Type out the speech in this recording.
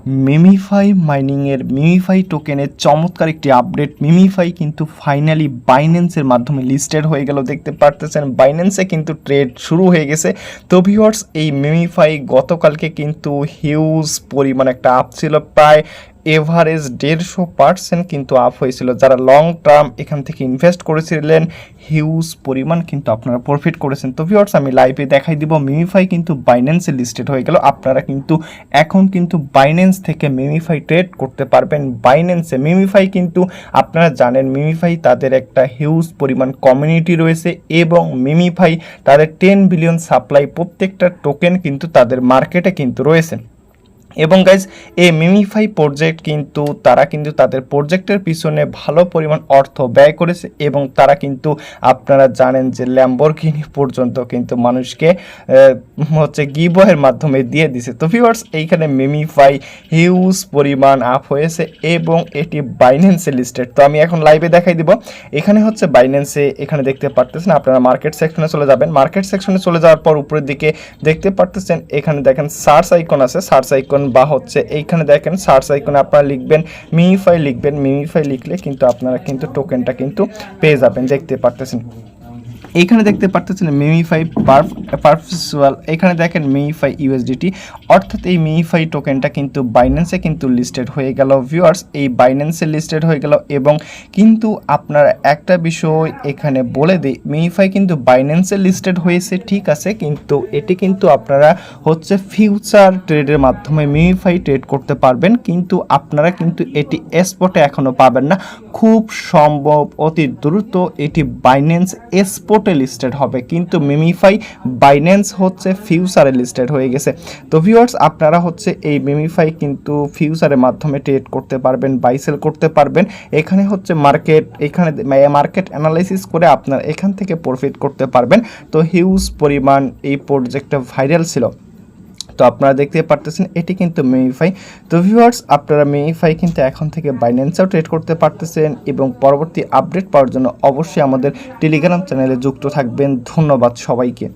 MemeFi মাইনিংয়ের MemeFi টোকেনের চমৎকার একটি আপডেট। মিমিফাই কিন্তু ফাইনালি বাইন্যান্সের মাধ্যমে লিস্টেড হয়ে গেল। দেখতে পারতেছেন বাইন্যান্সে কিন্তু ট্রেড শুরু হয়ে গেছে। তো ভিউয়ার্স, এই মিমিফাই গতকালকে কিন্তু হিউজ পরিমাণ একটা আপ ছিল, প্রায় এভারেজ 150% কিন্তু আপ হয়েছিল। যারা লং টার্ম এখান থেকে ইনভেস্ট করেছিলেন হিউজ পরিমাণ কিন্তু আপনারা প্রফিট করেছেন। তো ভিউয়ার্স, আমি লাইভে দেখাই দিব মিমিফাই কিন্তু বাইন্যান্সে লিস্টেড হয়ে গেল। আপনারা কিন্তু এখন কিন্তু বাইন্যান্স থেকে মিমিফাই ট্রেড করতে পারবেন বাইন্যান্সে। মিমিফাই কিন্তু আপনারা জানেন মিমিফাই তাদের একটা হিউজ পরিমাণ কমিউনিটি রয়েছে এবং মিমিফাই তাদের 10 বিলিয়ন সাপ্লাই প্রত্যেকটা টোকেন কিন্তু তাদের মার্কেটে কিন্তু রয়েছে। এবং গাইজ, এই মিমিফাই প্রজেক্ট কিন্তু তারা কিন্তু তাদের প্রজেক্টের পিছনে ভালো পরিমাণ অর্থ ব্যয় করেছে এবং তারা কিন্তু আপনারা জানেন যে ল্যাম্বরগিনি পর্যন্ত কিন্তু মানুষকে গিভওয়ের মাধ্যমে দিয়ে দিছে। তো ভিউয়ার্স, এইখানে মিমিফাই হিউজ পরিমাণ আপ হয়েছে এবং এটি বাইন্যান্সে লিস্টেড। তো আমি এখন লাইভে দেখাই দিব। এখানে হচ্ছে বাইন্যান্সে, এখানে দেখতে পারতেছেন আপনারা মার্কেট সেকশনে চলে যাবেন। মার্কেট সেকশনে চলে যাওয়ার পর উপরের দিকে দেখতে পারতেছেন এখানে দেখেন সার্চ আইকন আছে। সার্চ আইকন বা এইখানে দেখেন সার্চ আইকনে আপনারা লিখবেন মিমিফাই, লিখবেন মিমিফাই, লিখলে কিন্তু আপনারা কিন্তু টোকেনটা কিন্তু পেয়ে যাবেন। দেখতে পারতেছেন এইখানে দেখতে পারতেছেন মিমিফাই পারফেচুয়াল, এখানে দেখেন মিমিফাই ইউএসডিটি, অর্থাৎ এই মিমিফাই টোকেনটা কিন্তু বাইন্যান্সে কিন্তু লিস্টেড হয়ে গেল। ভিউয়ার্স, এই বাইন্যান্সে লিস্টেড হয়ে গেল এবং কিন্তু আপনারা একটা বিষয় এখানে বলে দিই, মিমিফাই কিন্তু বাইন্যান্সে লিস্টেড হয়েছে ঠিক আছে, কিন্তু এটি কিন্তু আপনারা ফিউচার ট্রেডের মাধ্যমে মিমিফাই ট্রেড করতে পারবেন, কিন্তু আপনারা কিন্তু এটি স্পটে এখনও পাবেন না। খুব সম্ভব অতি দ্রুত এটি বাইন্যান্স স্পট লিস্টেড হবে, কিন্তু মিমিফাই বাইন্যান্স ফিউচারে লিস্টেড হয়ে গেছে। তো ভিউয়ার্স, আপনারা এই মিমিফাই কিন্তু ফিউচারের মাধ্যমে ট্রেড করতে পারবেন, বাই সেল করতে পারবেন। এখানে মার্কেট, এখানে মার্কেট অ্যানালাইসিস করে আপনারা এখান থেকে প্রফিট করতে পারবেন। তো হিউজ পরিমাণ এই প্রজেক্টটা ভাইরাল ছিল। তো আপনারা দেখতে পারতেছেন এটি কিন্তু মিমিফাই। তো ভিউয়ার্স, আপনারা মিমিফাই কিন্তু এখন থেকে বাইন্যান্সেও ট্রেড করতে পারতেছেন এবং পরবর্তী আপডেট পাওয়ার জন্য অবশ্যই আমাদের টেলিগ্রাম চ্যানেলে যুক্ত থাকবেন। ধন্যবাদ সবাইকে।